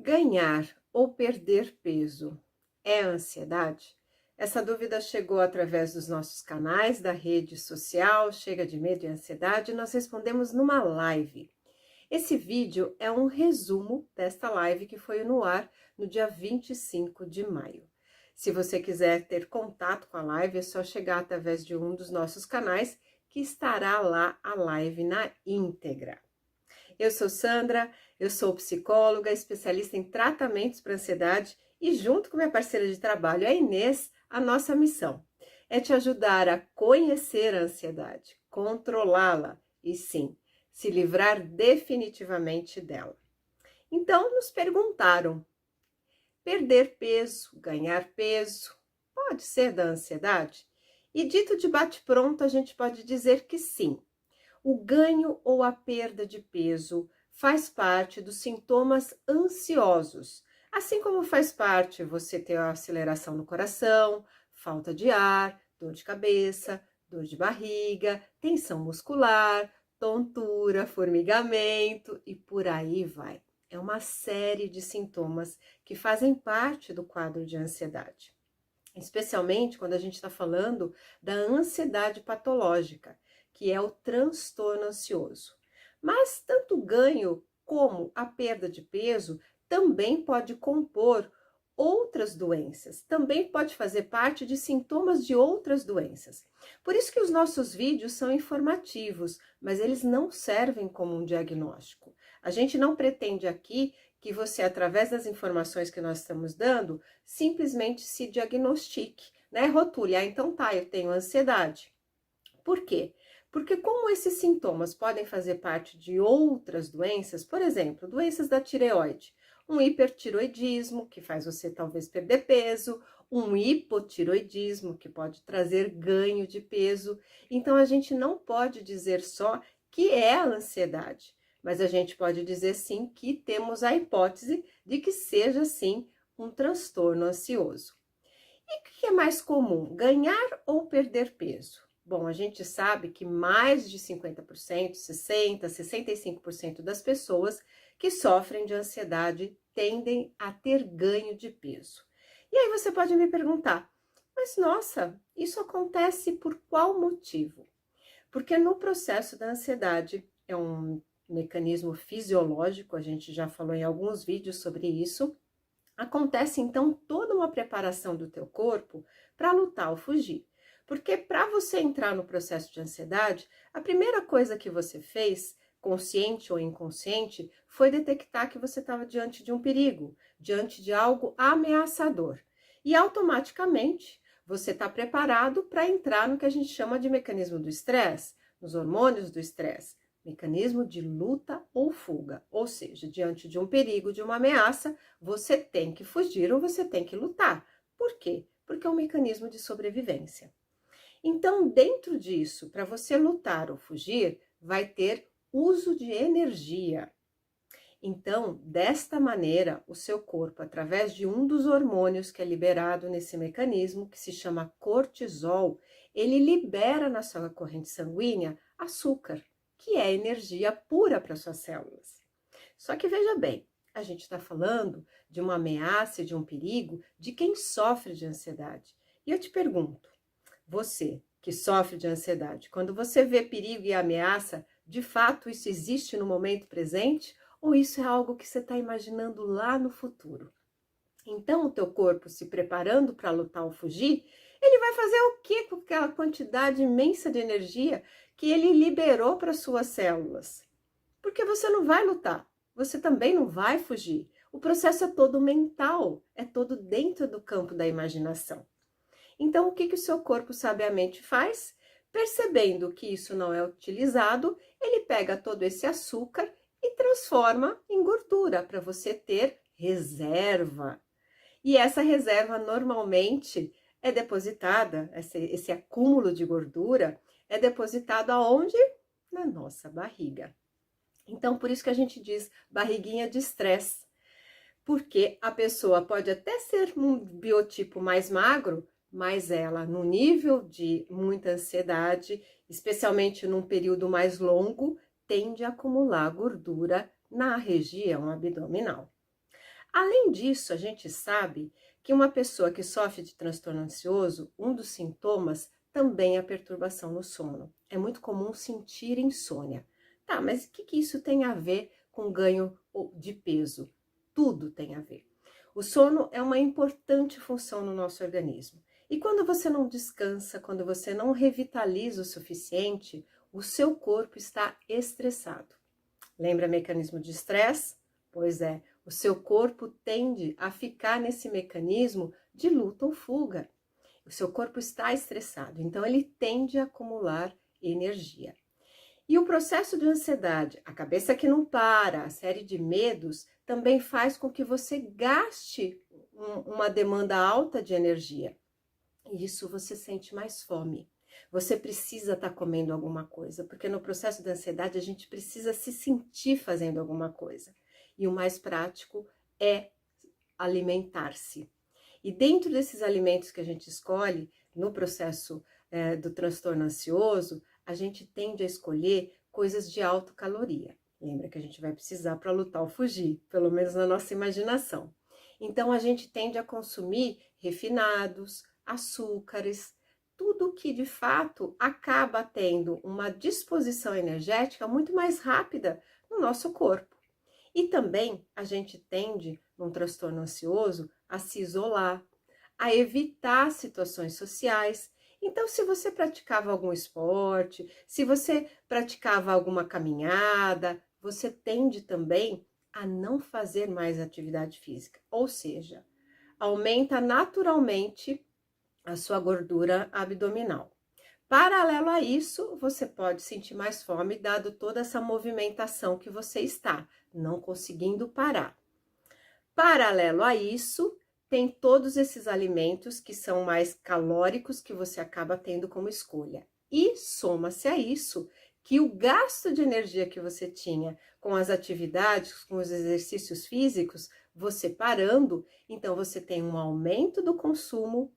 Ganhar ou perder peso é ansiedade? Essa dúvida chegou através dos nossos canais da rede social Chega de Medo e Ansiedade e nós respondemos numa live. Esse vídeo é um resumo desta live que foi no ar no dia 25 de maio. Se você quiser ter contato com a live, é só chegar através de um dos nossos canais que estará lá a live na íntegra. Eu sou Sandra, eu sou psicóloga, especialista em tratamentos para ansiedade e junto com minha parceira de trabalho, a Inês, a nossa missão é te ajudar a conhecer a ansiedade, controlá-la e sim, se livrar definitivamente dela. Então, nos perguntaram, perder peso, ganhar peso, pode ser da ansiedade? E dito de bate-pronto, a gente pode dizer que sim. O ganho ou a perda de peso faz parte dos sintomas ansiosos, assim como faz parte você ter a aceleração no coração, falta de ar, dor de cabeça, dor de barriga, tensão muscular, tontura, formigamento e por aí vai. É uma série de sintomas que fazem parte do quadro de ansiedade, especialmente quando a gente está falando da ansiedade patológica, que é o transtorno ansioso. Mas tanto o ganho como a perda de peso também pode compor outras doenças, também pode fazer parte de sintomas de outras doenças. Por isso que os nossos vídeos são informativos, mas eles não servem como um diagnóstico. A gente não pretende aqui que você, através das informações que nós estamos dando, simplesmente se diagnostique, né? Rotule, então tá, eu tenho ansiedade. Por quê? Porque como esses sintomas podem fazer parte de outras doenças, por exemplo, doenças da tireoide, um hipertiroidismo, que faz você talvez perder peso, um hipotiroidismo, que pode trazer ganho de peso. Então, a gente não pode dizer só que é a ansiedade, mas a gente pode dizer sim que temos a hipótese de que seja sim um transtorno ansioso. E o que é mais comum, ganhar ou perder peso? Bom, a gente sabe que mais de 50%, 60%, 65% das pessoas que sofrem de ansiedade tendem a ter ganho de peso. E aí você pode me perguntar, mas nossa, isso acontece por qual motivo? Porque no processo da ansiedade, é um mecanismo fisiológico, a gente já falou em alguns vídeos sobre isso. Acontece então toda uma preparação do teu corpo para lutar ou fugir. Porque para você entrar no processo de ansiedade, a primeira coisa que você fez, consciente ou inconsciente, foi detectar que você estava diante de um perigo, diante de algo ameaçador. E automaticamente você está preparado para entrar no que a gente chama de mecanismo do estresse, nos hormônios do estresse. Mecanismo de luta ou fuga, ou seja, diante de um perigo, de uma ameaça, você tem que fugir ou você tem que lutar. Por quê? Porque é um mecanismo de sobrevivência. Então, dentro disso, para você lutar ou fugir, vai ter uso de energia. Então, desta maneira, o seu corpo, através de um dos hormônios que é liberado nesse mecanismo, que se chama cortisol, ele libera na sua corrente sanguínea açúcar, que é energia pura para suas células. Só que veja bem, a gente está falando de uma ameaça, de um perigo, de quem sofre de ansiedade. E eu te pergunto, você que sofre de ansiedade, quando você vê perigo e ameaça, de fato isso existe no momento presente? Ou isso é algo que você está imaginando lá no futuro? Então, o teu corpo se preparando para lutar ou fugir, ele vai fazer o que com aquela quantidade imensa de energia que ele liberou para suas células? Porque você não vai lutar, você também não vai fugir. O processo é todo mental, é todo dentro do campo da imaginação. Então, o que o seu corpo sabiamente faz? Percebendo que isso não é utilizado, ele pega todo esse açúcar e transforma em gordura para você ter reserva. E essa reserva normalmente é depositada, esse acúmulo de gordura é depositado aonde? Na nossa barriga. Então, por isso que a gente diz barriguinha de estresse. Porque a pessoa pode até ser um biotipo mais magro, mas ela, no nível de muita ansiedade, especialmente num período mais longo, tende a acumular gordura na região abdominal. Além disso, a gente sabe que uma pessoa que sofre de transtorno ansioso, um dos sintomas também é a perturbação no sono. É muito comum sentir insônia. Tá, mas o que isso tem a ver com ganho de peso? Tudo tem a ver. O sono é uma importante função no nosso organismo. E quando você não descansa, quando você não revitaliza o suficiente, o seu corpo está estressado. Lembra mecanismo de estresse? Pois é, o seu corpo tende a ficar nesse mecanismo de luta ou fuga. O seu corpo está estressado, então ele tende a acumular energia. E o processo de ansiedade, a cabeça que não para, a série de medos, também faz com que você gaste uma demanda alta de energia. E isso você sente mais fome. Você precisa estar comendo alguma coisa, porque no processo da ansiedade a gente precisa se sentir fazendo alguma coisa. E o mais prático é alimentar-se. E dentro desses alimentos que a gente escolhe no processo do transtorno ansioso, a gente tende a escolher coisas de alta caloria. Lembra que a gente vai precisar para lutar ou fugir, pelo menos na nossa imaginação. Então a gente tende a consumir refinados, açúcares, tudo que de fato acaba tendo uma disposição energética muito mais rápida no nosso corpo. E também a gente tende, num transtorno ansioso, a se isolar, a evitar situações sociais. Então, se você praticava algum esporte, se você praticava alguma caminhada, você tende também a não fazer mais atividade física. Ou seja, aumenta naturalmente a sua gordura abdominal. Paralelo a isso, você pode sentir mais fome, dado toda essa movimentação que você está, não conseguindo parar. Paralelo a isso, tem todos esses alimentos que são mais calóricos que você acaba tendo como escolha. E soma-se a isso que o gasto de energia que você tinha com as atividades, com os exercícios físicos, você parando, então você tem um aumento do consumo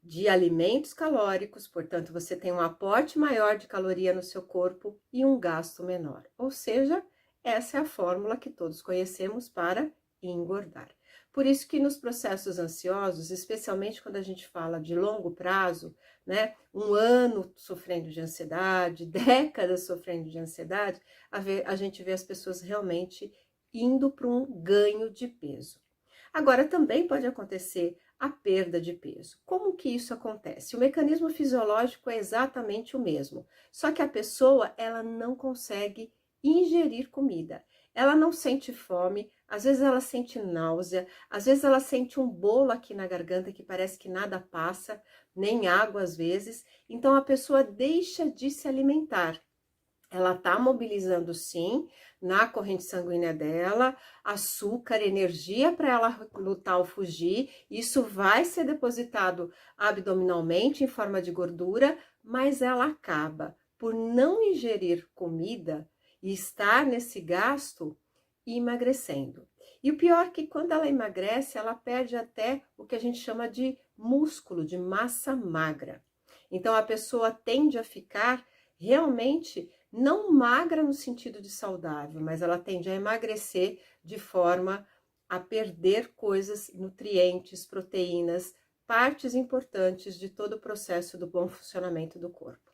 de alimentos calóricos, portanto, você tem um aporte maior de caloria no seu corpo e um gasto menor. Ou seja, essa é a fórmula que todos conhecemos para engordar. Por isso que nos processos ansiosos, especialmente quando a gente fala de longo prazo, né, um ano sofrendo de ansiedade, décadas sofrendo de ansiedade, a gente vê as pessoas realmente indo para um ganho de peso. Agora, também pode acontecer a perda de peso. Como que isso acontece? O mecanismo fisiológico é exatamente o mesmo, só que a pessoa, ela não consegue ingerir comida. Ela não sente fome, às vezes ela sente náusea, às vezes ela sente um bolo aqui na garganta que parece que nada passa, nem água às vezes. Então a pessoa deixa de se alimentar. Ela está mobilizando sim na corrente sanguínea dela, açúcar, energia para ela lutar ou fugir. Isso vai ser depositado abdominalmente em forma de gordura, mas ela acaba por não ingerir comida e estar nesse gasto emagrecendo. E o pior é que quando ela emagrece, ela perde até o que a gente chama de músculo, de massa magra. Então a pessoa tende a ficar realmente não magra no sentido de saudável, mas ela tende a emagrecer de forma a perder coisas, nutrientes, proteínas, partes importantes de todo o processo do bom funcionamento do corpo.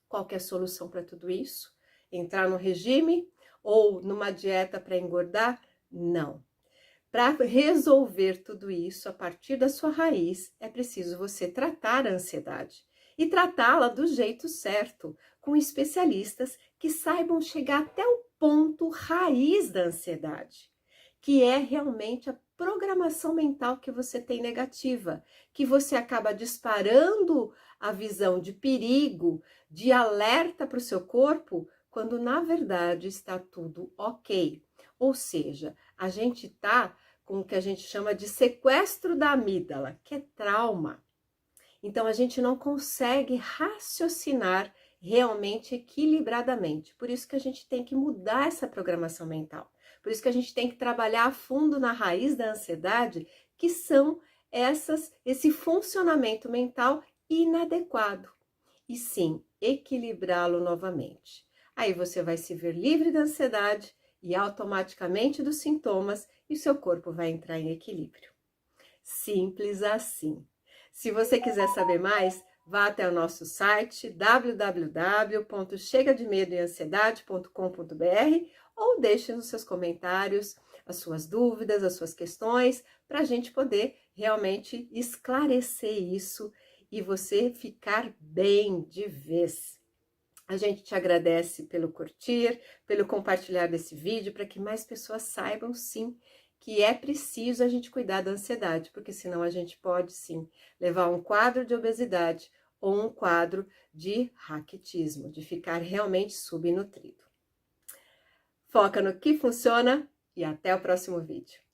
Qual que é a solução para tudo isso? Entrar no regime ou numa dieta para engordar? Não. Para resolver tudo isso a partir da sua raiz, é preciso você tratar a ansiedade e tratá-la do jeito certo, com especialistas que saibam chegar até o ponto raiz da ansiedade, que é realmente a programação mental que você tem negativa, que você acaba disparando a visão de perigo, de alerta para o seu corpo, quando na verdade está tudo ok. Ou seja, a gente está com o que a gente chama de sequestro da amígdala, que é trauma. Então, a gente não consegue raciocinar realmente equilibradamente. Por isso que a gente tem que mudar essa programação mental. Por isso que a gente tem que trabalhar a fundo na raiz da ansiedade, que são esse funcionamento mental inadequado. E sim, equilibrá-lo novamente. Aí você vai se ver livre da ansiedade e automaticamente dos sintomas e seu corpo vai entrar em equilíbrio. Simples assim. Se você quiser saber mais, vá até o nosso site www.chegademedoeansiedade.com.br ou deixe nos seus comentários as suas dúvidas, as suas questões, para a gente poder realmente esclarecer isso e você ficar bem de vez. A gente te agradece pelo curtir, pelo compartilhar desse vídeo, para que mais pessoas saibam, sim, que é preciso a gente cuidar da ansiedade, porque senão a gente pode, sim, levar a um quadro de obesidade ou um quadro de raquitismo, de ficar realmente subnutrido. Foca no que funciona e até o próximo vídeo.